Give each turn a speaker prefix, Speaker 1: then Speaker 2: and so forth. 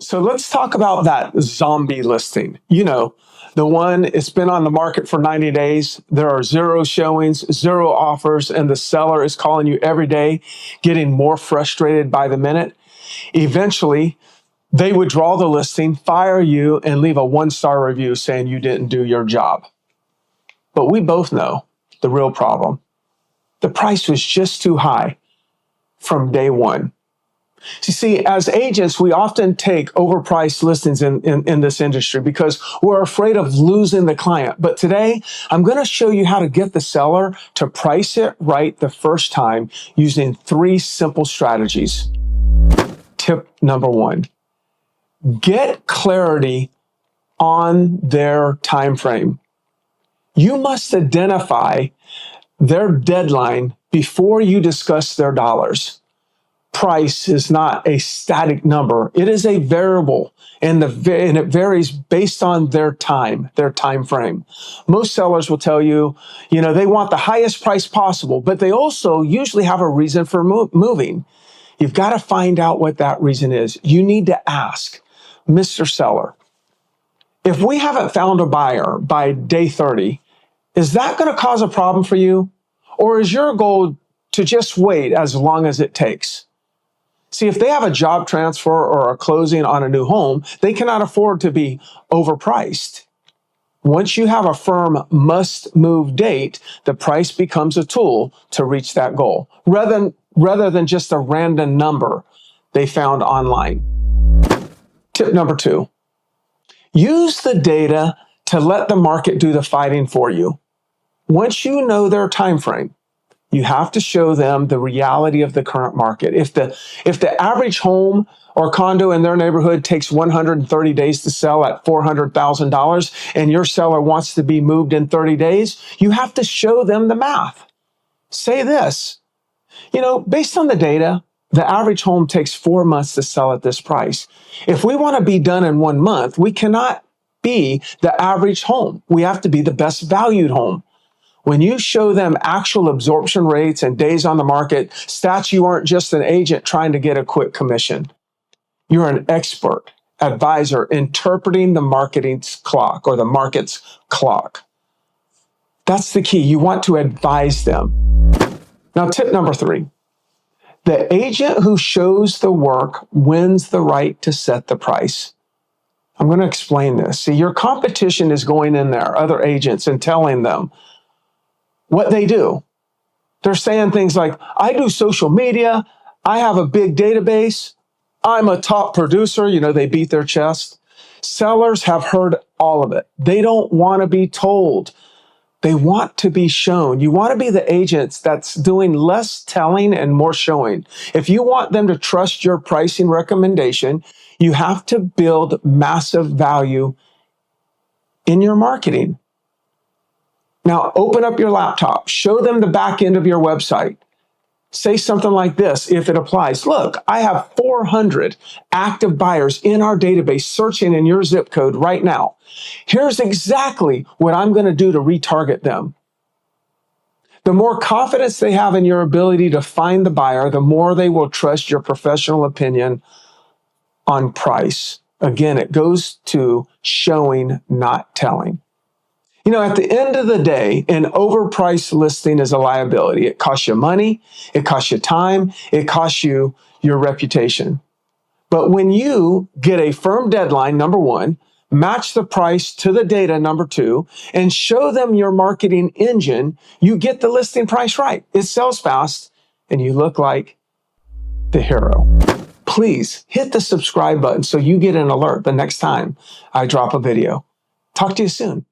Speaker 1: So let's talk about that zombie listing. You know, the one, it's been on the market for 90 days. There are 0 showings, 0 offers, and the seller is calling you every day, getting more frustrated by the minute. Eventually, they withdraw the listing, fire you, and leave a 1-star review saying you didn't do your job. But we both know the real problem. The price was just too high from day one. You see, as agents, we often take overpriced listings in this industry because we're afraid of losing the client. But today, I'm going to show you how to get the seller to price it right the first time using 3 simple strategies. Tip number 1, get clarity on their time frame. You must identify their deadline before you discuss their dollars. Price is not a static number. It is a variable, and it varies based on their time frame. Most sellers will tell you, they want the highest price possible, but they also usually have a reason for moving. You've got to find out what that reason is. You need to ask, Mr. Seller, if we haven't found a buyer by day 30, is that going to cause a problem for you? Or is your goal to just wait as long as it takes? See, if they have a job transfer or a closing on a new home, they cannot afford to be overpriced. Once you have a firm must-move date, the price becomes a tool to reach that goal, rather than just a random number they found online. Tip number 2, use the data to let the market do the fighting for you. Once you know their time frame, you have to show them the reality of the current market. If the average home or condo in their neighborhood takes 130 days to sell at $400,000 and your seller wants to be moved in 30 days, you have to show them the math. Say this, based on the data, the average home takes 4 months to sell at this price. If we want to be done in 1 month, we cannot be the average home. We have to be the best valued home. When you show them actual absorption rates and days on the market, stats, you aren't just an agent trying to get a quick commission. You're an expert advisor interpreting the marketing's clock or the market's clock. That's the key. You want to advise them. Now, tip number 3, the agent who shows the work wins the right to set the price. I'm going to explain this. See, your competition is going in there, other agents, and telling them what they do. They're saying things like, I do social media, I have a big database, I'm a top producer, they beat their chest. Sellers have heard all of it. They don't want to be told. They want to be shown. You want to be the agents that's doing less telling and more showing. If you want them to trust your pricing recommendation, you have to build massive value in your marketing. Now, open up your laptop, show them the back end of your website. Say something like this, if it applies. Look, I have 400 active buyers in our database searching in your zip code right now. Here's exactly what I'm going to do to retarget them. The more confidence they have in your ability to find the buyer, the more they will trust your professional opinion on price. Again, it goes to showing, not telling. At the end of the day, an overpriced listing is a liability. It costs you money, it costs you time, it costs you your reputation. But when you get a firm deadline, number 1, match the price to the data, number 2, and show them your marketing engine, you get the listing price right. It sells fast, and you look like the hero. Please hit the subscribe button so you get an alert the next time I drop a video. Talk to you soon.